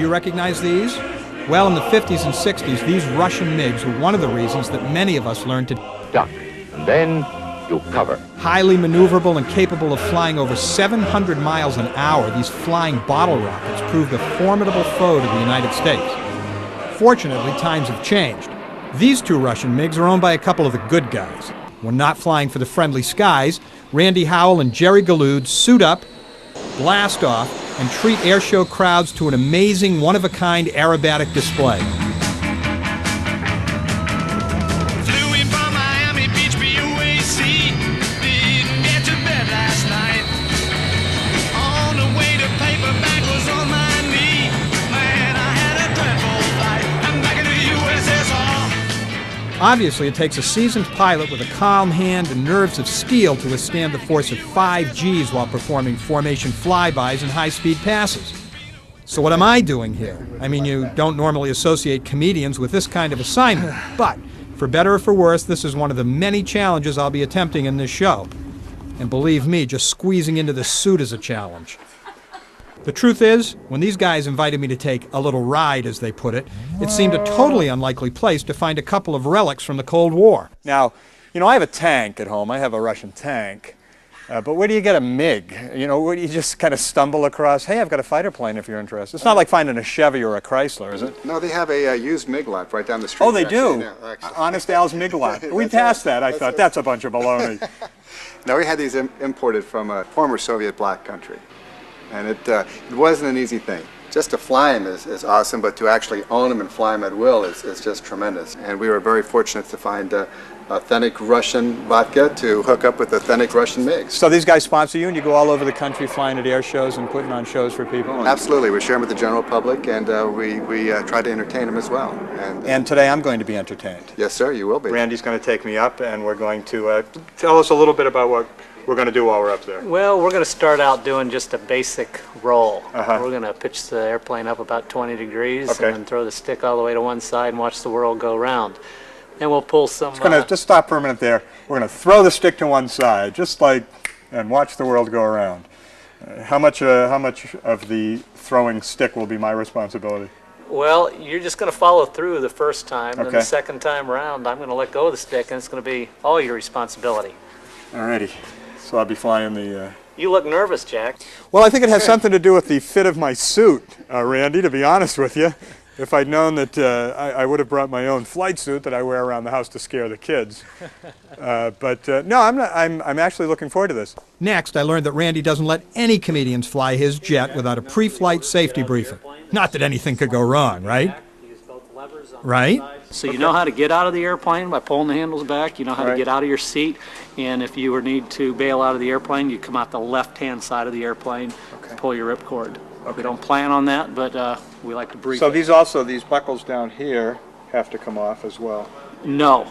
you recognize these? Well, in the 50s and 60s, these Russian MiGs were one of the reasons that many of us learned to duck, and then you cover. Highly maneuverable and capable of flying over 700 miles an hour, these flying bottle rockets proved a formidable foe to the United States. Fortunately, times have changed. These two Russian MiGs are owned by a couple of the good guys. When not flying for the friendly skies, Randy Howell and Jerry Galloud suit up, blast off, and treat airshow crowds to an amazing, one-of-a-kind aerobatic display. Flew in from Miami Beach, BUAC. Didn't get to bed last night. On the way to paperback was on my knee. Man, I had a dreadful flight. I'm back in the USSR. Obviously, it takes a seasoned pilot with a calm hand and nerves of steel to withstand the force of 5 Gs while performing formation flybys and high-speed passes. So what am I doing here? I mean, you don't normally associate comedians with this kind of assignment, but for better or for worse, this is one of the many challenges I'll be attempting in this show. And believe me, just squeezing into the suit is a challenge. The truth is, when these guys invited me to take a little ride, as they put it, it seemed a totally unlikely place to find a couple of relics from the Cold War. Now, you know, I have a tank at home. I have a Russian tank. But where do you get a MiG? You know, where do you just kind of stumble across, hey, I've got a fighter plane if you're interested. It's not like finding a Chevy or a Chrysler, is it? No, they have a used MiG lot right down the street. Oh, they do? Yeah, actually. Honest Al's MiG lot. We passed that. I thought, that's a bunch of baloney. No, we had these imported from a former Soviet bloc country. And it wasn't an easy thing. Just to fly them is awesome, but to actually own them and fly them at will is just tremendous. And we were very fortunate to find authentic Russian vodka to hook up with authentic Russian MiGs. So these guys sponsor you, and you go all over the country flying at air shows and putting on shows for people? Absolutely. We share them with the general public, and we try to entertain them as well. And today I'm going to be entertained. Yes, sir, you will be. Randy's going to take me up, and we're going to tell us a little bit about what we're going to do while we're up there. Well, we're going to start out doing just a basic roll. We're going to pitch the airplane up about 20 degrees and then throw the stick all the way to one side and watch the world go round. Then we'll pull some... Just stop for a minute there. We're going to throw the stick to one side, just like, and watch the world go around. How much of the throwing stick will be my responsibility? Well, you're just going to follow through the first time, and the second time around, I'm going to let go of the stick, and it's going to be all your responsibility. Alrighty. So I'll be flying the... You look nervous, Jack. Well, I think it has something to do with the fit of my suit, Randy, to be honest with you. If I'd known that I would have brought my own flight suit that I wear around the house to scare the kids. No, I'm actually looking forward to this. Next, I learned that Randy doesn't let any comedians fly his jet without a pre-flight safety briefing. Not that anything could go wrong, right? Right? So you know how to get out of the airplane by pulling the handles back. You know how to get out of your seat. And if you need to bail out of the airplane, you come out the left-hand side of the airplane, pull your ripcord. We don't plan on that, but we like to brief. So these buckles down here have to come off as well? No,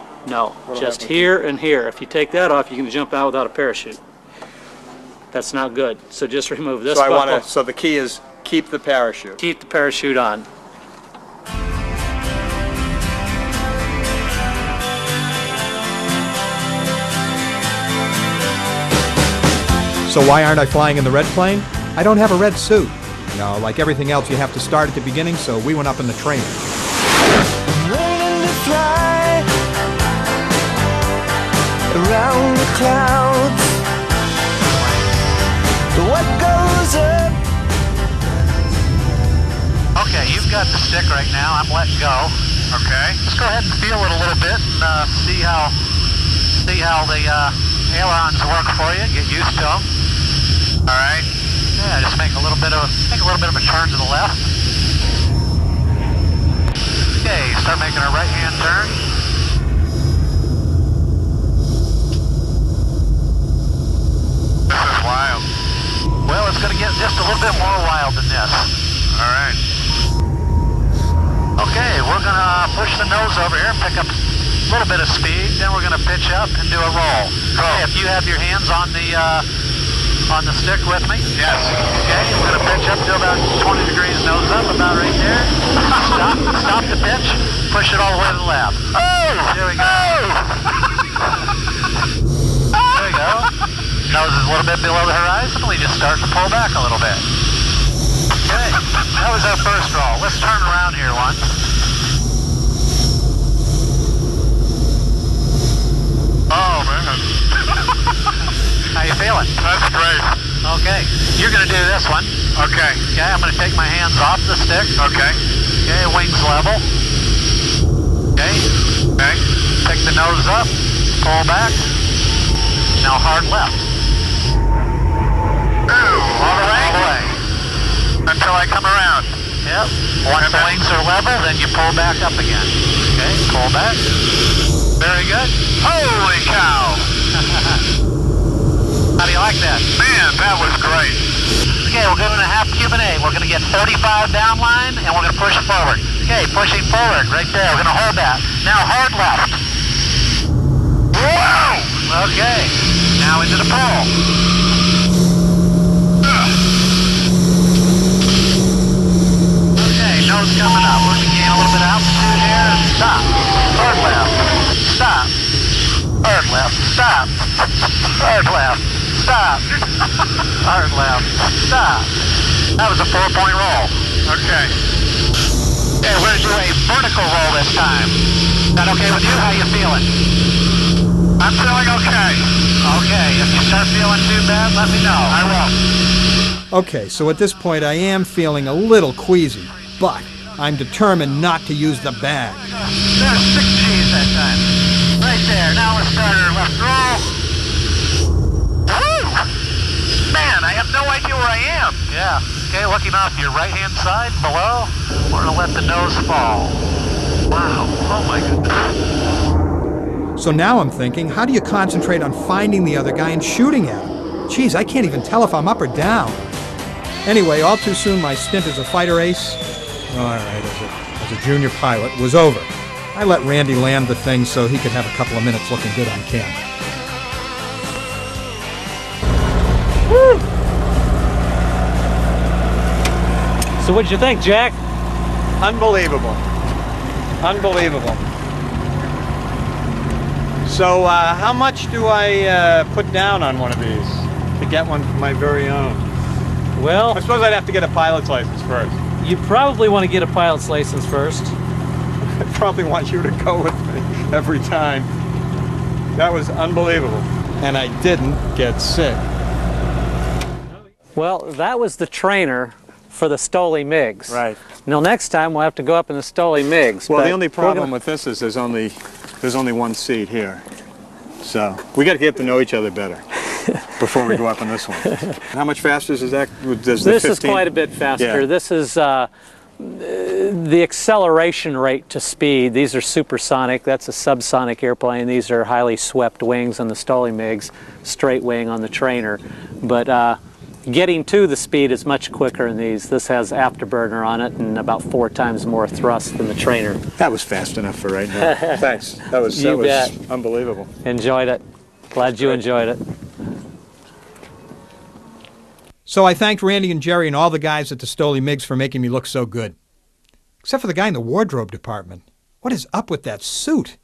just here and here. If you take that off, you can jump out without a parachute. That's not good. So just remove this buckle. So the key is keep the parachute. Keep the parachute on. So why aren't I flying in the red plane? I don't have a red suit. You know, like everything else, you have to start at the beginning, so we went up in the training. Waiting to fly around the clouds. What goes up? Okay, you've got the stick right now. I'm letting go. Okay. Just go ahead and feel it a little bit and see how the ailerons work for you. Get used to them. All right. Yeah, just make a little bit of a turn to the left. Okay, start making a right-hand turn. This is wild. Well, it's going to get just a little bit more wild than this. All right. Okay, we're going to push the nose over here and pick up a little bit of speed. Then we're going to pitch up and do a roll. Okay, if you have your hands on the stick with me. Yes. Okay, we're going to pitch up to about 20 degrees nose up, about right there. Stop the pitch. Push it all the way to the left. Oh! There we go. There we go. Nose is a little bit below the horizon. We just start to pull back a little bit. Okay, that was our first roll. Let's turn around here once. Oh, man. How you feeling? That's great. Okay, you're going to do this one. Okay. Okay, I'm going to take my hands off the stick. Okay. Okay, wings level. Okay. Okay. Pick the nose up, pull back. Now hard left. All the way? All the way. Until I come around. Yep. Once the wings are level, then you pull back up again. Okay, pull back. Very good. Holy cow! How do you like that? Man, that was great. Okay, we're going to half Cuban A. We're going to get 45 down line, and we're going to push forward. Okay, pushing forward, right there. We're going to hold that. Now hard left. Whoa! Okay, now into the pull. Okay, nose coming up. We're going to gain a little bit of altitude here. Stop. Hard left. Stop. Hard left. Stop. Hard left. Stop. Hard left. Stop. That was a 4-point roll. Okay. Okay, we're going to do a vertical roll this time. Is that okay with you? How you feeling? I'm feeling okay. Okay, if you start feeling too bad, let me know. I will. Okay, so at this point I am feeling a little queasy, but I'm determined not to use the bag. There's 6 G's that time. Right there. Now let's start our left roll. Woo! Man, I have no idea where I am. Yeah. Okay, looking off your right-hand side below, we're going to let the nose fall. Wow. Oh, my goodness. So now I'm thinking, how do you concentrate on finding the other guy and shooting at him? Geez, I can't even tell if I'm up or down. Anyway, all too soon my stint as a fighter ace, as a junior pilot, was over. I let Randy land the thing so he could have a couple of minutes looking good on camera. Woo! So what'd you think, Jack? Unbelievable. Unbelievable. So how much do I put down on one of these to get one for my very own? Well, I suppose I'd have to get a pilot's license first. you probably want to get a pilot's license first. I probably want you to go with me every time. That was unbelievable. And I didn't get sick. Well, that was the trainer for the Stoli MiGs. Right. Now next time we'll have to go up in the Stoli MiGs. Well, but the only problem we're with this is there's only one seat here. So we got to get to know each other better before we go up on this one. How much faster is that? Does this the 15? is quite a bit faster. Yeah. This is the acceleration rate to speed. These are supersonic. That's a subsonic airplane. These are highly swept wings on the Stoli MiGs, straight wing on the trainer. But getting to the speed is much quicker in these. This has afterburner on it and about 4 times more thrust than the trainer. That was fast enough for right now. Thanks. That was unbelievable. Enjoyed it. Glad you enjoyed it. So I thanked Randy and Jerry and all the guys at the Stoli MiGs for making me look so good. Except for the guy in the wardrobe department. What is up with that suit?